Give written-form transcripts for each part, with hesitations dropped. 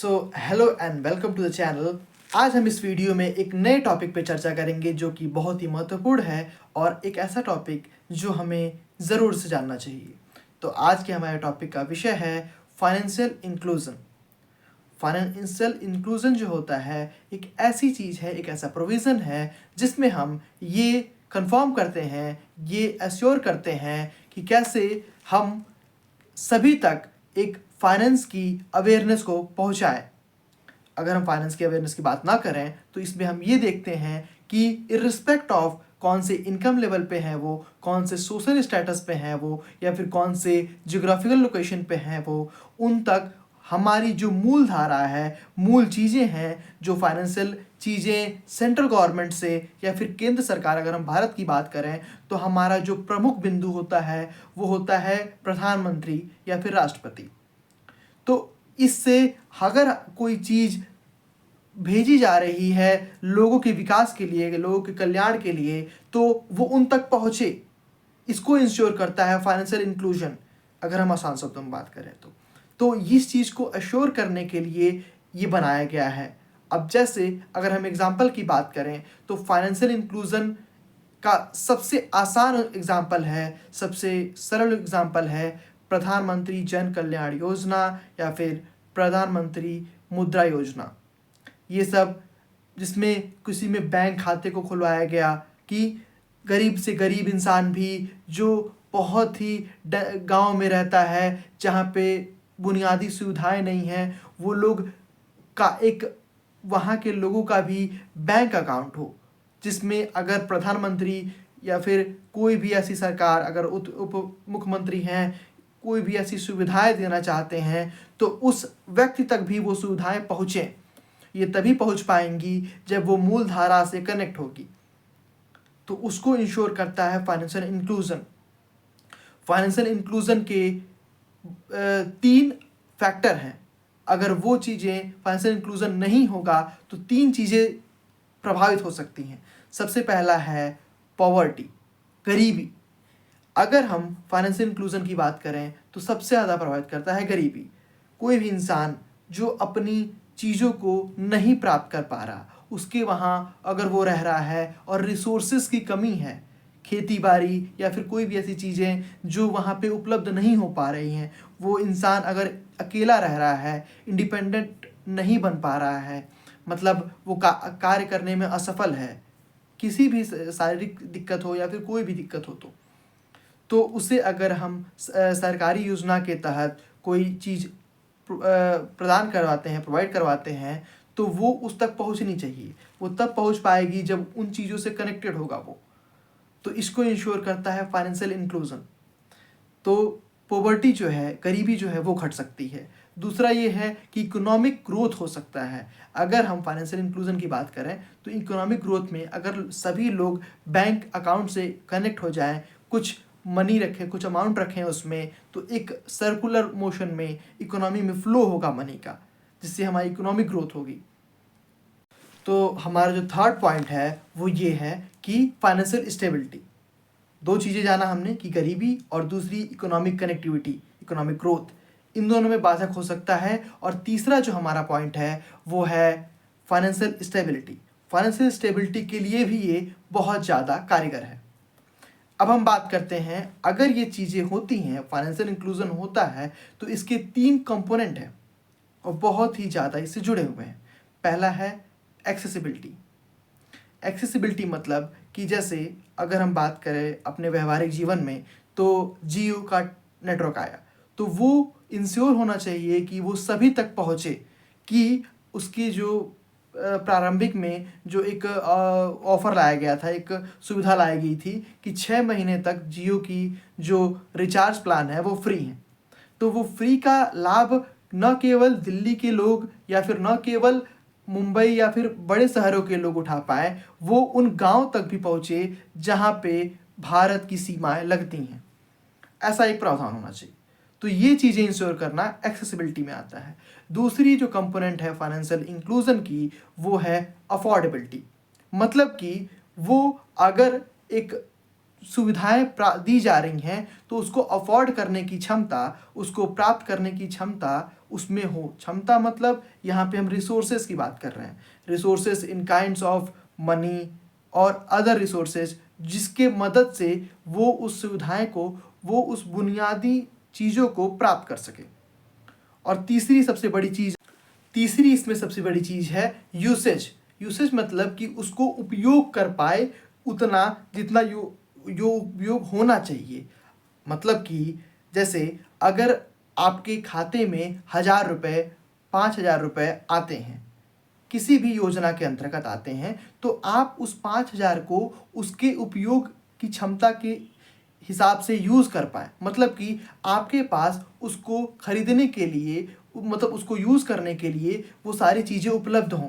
Hello and welcome to the channel. आज हम इस वीडियो में एक नए टॉपिक पे चर्चा करेंगे जो कि बहुत ही महत्वपूर्ण है और एक ऐसा टॉपिक जो हमें ज़रूर से जानना चाहिए। तो आज के हमारे टॉपिक का विषय है फाइनेंशियल इंक्लूजन। फाइनेंशियल इंक्लूजन जो होता है एक ऐसी चीज़ है, एक ऐसा प्रोविज़न है जिसमें हम ये कंफर्म करते हैं, ये एश्योर करते हैं कि कैसे हम सभी तक एक फाइनेंस की अवेयरनेस को पहुंचाएं। अगर हम फाइनेंस की अवेयरनेस की बात ना करें तो इसमें हम ये देखते हैं कि इर्रिस्पेक्ट ऑफ कौन से इनकम लेवल पे हैं वो, कौन से सोशल स्टेटस पे हैं वो, या फिर कौन से जियोग्राफिकल लोकेशन पे हैं वो, उन तक हमारी जो मूल धारा है, मूल चीज़ें हैं, जो फाइनेंशियल चीज़ें सेंट्रल गवर्नमेंट से या फिर केंद्र सरकार, अगर हम भारत की बात करें तो हमारा जो प्रमुख बिंदु होता है वो होता है प्रधानमंत्री या फिर राष्ट्रपति। तो इससे अगर कोई चीज़ भेजी जा रही है लोगों के विकास के लिए, लोगों के कल्याण के लिए, तो वो उन तक पहुँचे, इसको इंश्योर करता है फाइनेंशियल इंक्लूजन। अगर हम आसान शब्दों में बात करें तो इस चीज़ को अश्योर करने के लिए ये बनाया गया है। अब जैसे अगर हम एग्जाम्पल की बात करें तो फाइनेंशियल इंक्लूजन का सबसे आसान एग्जाम्पल है, सबसे सरल एग्जाम्पल है प्रधानमंत्री जन कल्याण योजना या फिर प्रधानमंत्री मुद्रा योजना। ये सब जिसमें किसी में बैंक खाते को खुलवाया गया कि गरीब से गरीब इंसान भी जो बहुत ही गांव में रहता है, जहाँ पे बुनियादी सुविधाएं नहीं हैं, वो लोग का एक वहाँ के लोगों का भी बैंक अकाउंट हो, जिसमें अगर प्रधानमंत्री या फिर कोई भी ऐसी सरकार, अगर उप मुख्यमंत्री हैं, कोई भी ऐसी सुविधाएं देना चाहते हैं तो उस व्यक्ति तक भी वो सुविधाएं पहुँचें। ये तभी पहुँच पाएंगी जब वो मूल धारा से कनेक्ट होगी। तो उसको इंश्योर करता है फाइनेंशियल इंक्लूजन। फाइनेंशियल इंक्लूजन के 3 फैक्टर हैं। अगर वो चीज़ें, फाइनेंशियल इंक्लूजन नहीं होगा तो 3 चीज़ें प्रभावित हो सकती हैं। सबसे पहला है पॉवर्टी, गरीबी। अगर हम फाइनेंशियल इंक्लूजन की बात करें तो सबसे ज़्यादा प्रभावित करता है गरीबी। कोई भी इंसान जो अपनी चीज़ों को नहीं प्राप्त कर पा रहा, उसके वहाँ अगर वो रह रहा है और रिसोर्सेज की कमी है, खेती बाड़ी या फिर कोई भी ऐसी चीज़ें जो वहाँ पे उपलब्ध नहीं हो पा रही हैं, वो इंसान अगर अकेला रह रहा है, इंडिपेंडेंट नहीं बन पा रहा है, मतलब वो कार्य करने में असफल है, किसी भी शारीरिक दिक्कत हो या फिर कोई भी दिक्कत हो, तो उसे अगर हम सरकारी योजना के तहत कोई चीज़ प्रदान करवाते हैं, प्रोवाइड करवाते हैं, तो वो उस तक पहुंचनी चाहिए। वो तब पहुंच पाएगी जब उन चीज़ों से कनेक्टेड होगा वो। तो इसको इंश्योर करता है फाइनेंशियल इंक्लूजन। तो पॉवर्टी जो है, गरीबी जो है, वो घट सकती है। दूसरा ये है कि इकोनॉमिक ग्रोथ हो सकता है। अगर हम फाइनेंशियल इंक्लूजन की बात करें तो इकोनॉमिक ग्रोथ में अगर सभी लोग बैंक अकाउंट से कनेक्ट हो जाएं, कुछ मनी रखें, कुछ अमाउंट रखें उसमें, तो एक सर्कुलर मोशन में इकोनॉमी में फ्लो होगा मनी का, जिससे हमारी इकोनॉमिक ग्रोथ होगी। तो हमारा जो थर्ड पॉइंट है वो ये है कि फाइनेंशियल स्टेबिलिटी। 2 चीज़ें जाना हमने कि गरीबी और दूसरी इकोनॉमिक कनेक्टिविटी, इकोनॉमिक ग्रोथ, इन दोनों में बाधक हो सकता है। और तीसरा जो हमारा पॉइंट है वो है फाइनेंशियल स्टेबिलिटी। फाइनेंशियल स्टेबिलिटी के लिए भी ये बहुत ज़्यादा कारगर है। अब हम बात करते हैं, अगर ये चीज़ें होती हैं, फाइनेंशियल इंक्लूजन होता है, तो इसके 3 कंपोनेंट हैं और बहुत ही ज़्यादा इससे जुड़े हुए हैं। पहला है एक्सेसिबिलिटी। एक्सेसिबिलिटी मतलब कि जैसे अगर हम बात करें अपने व्यवहारिक जीवन में, तो जियो का नेटवर्क आया तो वो इंश्योर होना चाहिए कि वो सभी तक पहुँचे, कि उसकी जो प्रारंभिक में जो एक ऑफ़र लाया गया था, एक सुविधा लाई गई थी कि 6 महीने तक जियो की जो रिचार्ज प्लान है वो फ्री है। तो वो फ्री का लाभ न केवल दिल्ली के लोग या फिर न केवल मुंबई या फिर बड़े शहरों के लोग उठा पाए, वो उन गांव तक भी पहुँचे जहाँ पे भारत की सीमाएं लगती हैं। ऐसा एक प्रावधान होना चाहिए। तो ये चीज़ें इंश्योर करना एक्सेसिबिलिटी में आता है। दूसरी जो कंपोनेंट है फाइनेंशियल इंक्लूजन की वो है अफोर्डेबिलिटी। मतलब कि वो अगर एक सुविधाएं दी जा रही हैं तो उसको अफोर्ड करने की क्षमता, उसको प्राप्त करने की क्षमता उसमें हो। क्षमता मतलब यहाँ पे हम रिसोर्सेज की बात कर रहे हैं, resources in kinds of money और अदर रिसोर्सेज, जिसके मदद से वो उस सुविधाएं को, वो उस बुनियादी चीज़ों को प्राप्त कर सके। और तीसरी इसमें सबसे बड़ी चीज़ है यूसेज। यूसेज मतलब कि उसको उपयोग कर पाए उतना जितना जो उपयोग होना चाहिए। मतलब कि जैसे अगर आपके खाते में 1,000 रुपये, 5,000 रुपये आते हैं, किसी भी योजना के अंतर्गत आते हैं, तो आप उस 5,000 को उसके उपयोग की क्षमता के हिसाब से यूज़ कर पाएँ। मतलब कि आपके पास उसको खरीदने के लिए, मतलब उसको यूज़ करने के लिए वो सारी चीज़ें उपलब्ध हों।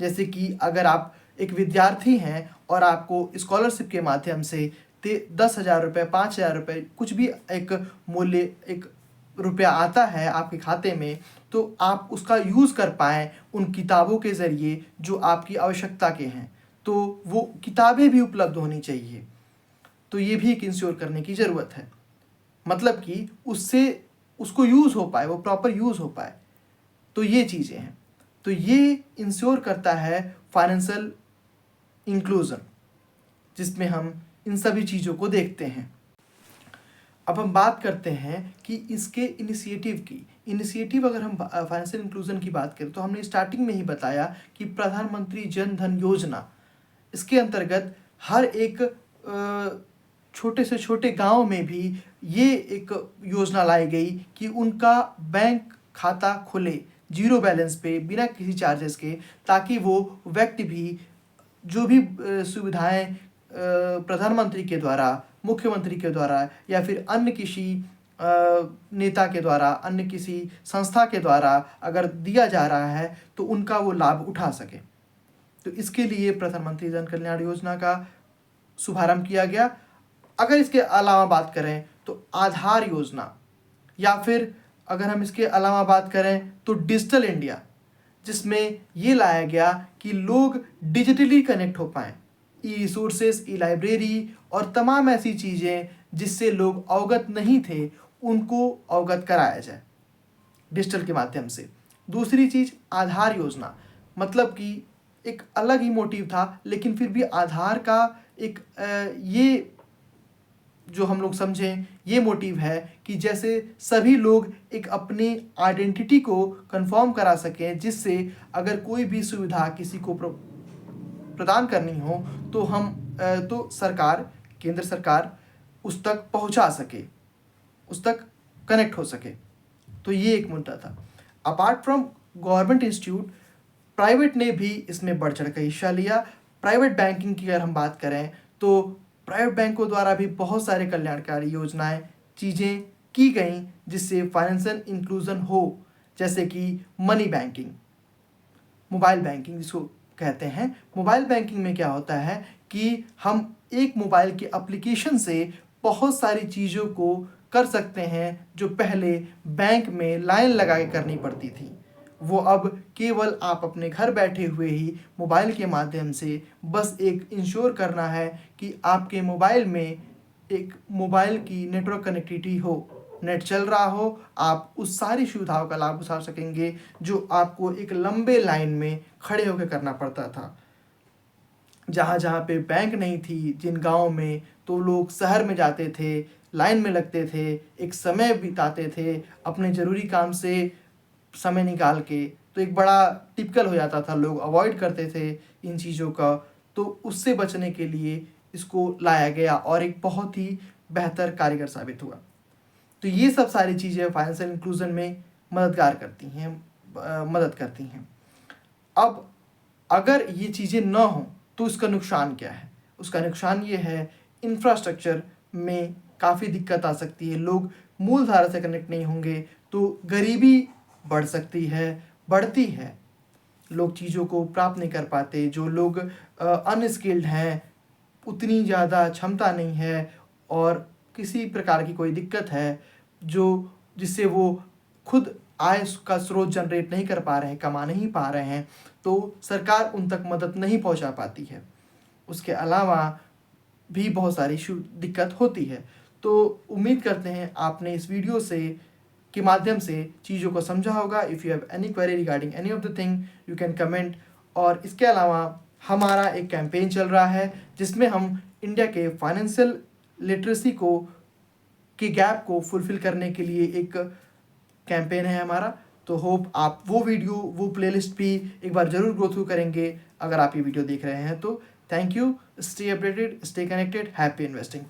जैसे कि अगर आप एक विद्यार्थी हैं और आपको स्कॉलरशिप के माध्यम से 10,000 रुपये, 5,000 रुपये, कुछ भी एक मूल्य, एक रुपया आता है आपके खाते में, तो आप उसका यूज़ कर पाएँ उन किताबों के ज़रिए जो आपकी आवश्यकता के हैं। तो वो किताबें भी उपलब्ध होनी चाहिए। तो ये भी एक इंश्योर करने की ज़रूरत है, मतलब कि उससे उसको यूज़ हो पाए, वो प्रॉपर यूज़ हो पाए। तो ये चीज़ें हैं, तो ये इंश्योर करता है फाइनेंशियल इंक्लूज़न, जिसमें हम इन सभी चीज़ों को देखते हैं। अब हम बात करते हैं कि इसके इनिशिएटिव की। इनिशिएटिव अगर हम फाइनेंशियल इंक्लूज़न की बात करें तो हमने स्टार्टिंग में ही बताया कि प्रधानमंत्री जन धन योजना, इसके अंतर्गत हर एक छोटे से छोटे गांव में भी ये एक योजना लाई गई कि उनका बैंक खाता खुले जीरो बैलेंस पे, बिना किसी चार्जेस के, ताकि वो व्यक्ति भी जो भी सुविधाएं प्रधानमंत्री के द्वारा, मुख्यमंत्री के द्वारा या फिर अन्य किसी नेता के द्वारा, अन्य किसी संस्था के द्वारा अगर दिया जा रहा है तो उनका वो लाभ उठा सके। तो इसके लिए प्रधानमंत्री जन कल्याण योजना का शुभारंभ किया गया। अगर इसके अलावा बात करें तो आधार योजना, या फिर अगर हम इसके अलावा बात करें तो डिजिटल इंडिया, जिसमें ये लाया गया कि लोग डिजिटली कनेक्ट हो पाएँ, ई रिसोर्सेज, ई लाइब्रेरी और तमाम ऐसी चीज़ें जिससे लोग अवगत नहीं थे उनको अवगत कराया जाए डिजिटल के माध्यम से। दूसरी चीज़ आधार योजना, मतलब कि एक अलग ही मोटिव था, लेकिन फिर भी आधार का एक ये जो हम लोग समझें ये मोटिव है कि जैसे सभी लोग एक अपनी आइडेंटिटी को कंफर्म करा सकें, जिससे अगर कोई भी सुविधा किसी को प्रदान करनी हो तो तो सरकार, केंद्र सरकार उस तक पहुंचा सके, उस तक कनेक्ट हो सके। तो ये एक मुद्दा था। Apart from government institute, private ने भी इसमें बढ़ चढ़ कर हिस्सा लिया। प्राइवेट बैंकिंग की अगर हम बात करें तो प्राइवेट बैंकों द्वारा भी बहुत सारे कल्याणकारी योजनाएं, चीज़ें की गई जिससे फाइनेंशियल इंक्लूजन हो। जैसे कि मनी बैंकिंग, मोबाइल बैंकिंग जिसको कहते हैं। मोबाइल बैंकिंग में क्या होता है कि हम एक मोबाइल के एप्लीकेशन से बहुत सारी चीज़ों को कर सकते हैं जो पहले बैंक में लाइन लगा के करनी पड़ती थी। वो अब केवल आप अपने घर बैठे हुए ही मोबाइल के माध्यम से बस एक इंश्योर करना है कि आपके मोबाइल में एक मोबाइल की नेटवर्क कनेक्टिविटी हो, नेट चल रहा हो, आप उस सारी सुविधाओं का लाभ उठा सकेंगे जो आपको एक लंबे लाइन में खड़े होकर करना पड़ता था। जहाँ जहाँ पे बैंक नहीं थी, जिन गाँव में, तो लोग शहर में जाते थे, लाइन में लगते थे, एक समय बिताते थे अपने ज़रूरी काम से समय निकाल के। तो एक बड़ा टिपिकल हो जाता था, लोग अवॉइड करते थे इन चीज़ों का। तो उससे बचने के लिए इसको लाया गया और एक बहुत ही बेहतर कारगर साबित हुआ। तो ये सब सारी चीज़ें फाइनेंशियल इंक्लूजन में मदद करती हैं। अब अगर ये चीज़ें ना हों तो इसका नुकसान क्या है? उसका नुकसान ये है, इंफ्रास्ट्रक्चर में काफ़ी दिक्कत आ सकती है। लोग मूल धारा से कनेक्ट नहीं होंगे तो गरीबी बढ़ सकती है, बढ़ती है। लोग चीज़ों को प्राप्त नहीं कर पाते। जो लोग अनस्किल्ड हैं, उतनी ज़्यादा क्षमता नहीं है और किसी प्रकार की कोई दिक्कत है जिससे वो खुद आय का स्रोत जनरेट नहीं कर पा रहे हैं, कमा नहीं पा रहे हैं, तो सरकार उन तक मदद नहीं पहुंचा पाती है। उसके अलावा भी बहुत सारी दिक्कत होती है। तो उम्मीद करते हैं आपने इस वीडियो से के माध्यम से चीज़ों को समझा होगा। If you have any query regarding any of the thing you can comment. और इसके अलावा हमारा एक कैंपेन चल रहा है जिसमें हम इंडिया के फाइनेंशियल लिटरेसी के गैप को फुलफ़िल करने के लिए एक कैंपेन है हमारा। तो होप आप वो प्लेलिस्ट भी एक बार ज़रूर गो थ्रू करेंगे अगर आप ये वीडियो देख रहे हैं तो। Thank you, stay updated, stay connected, happy investing.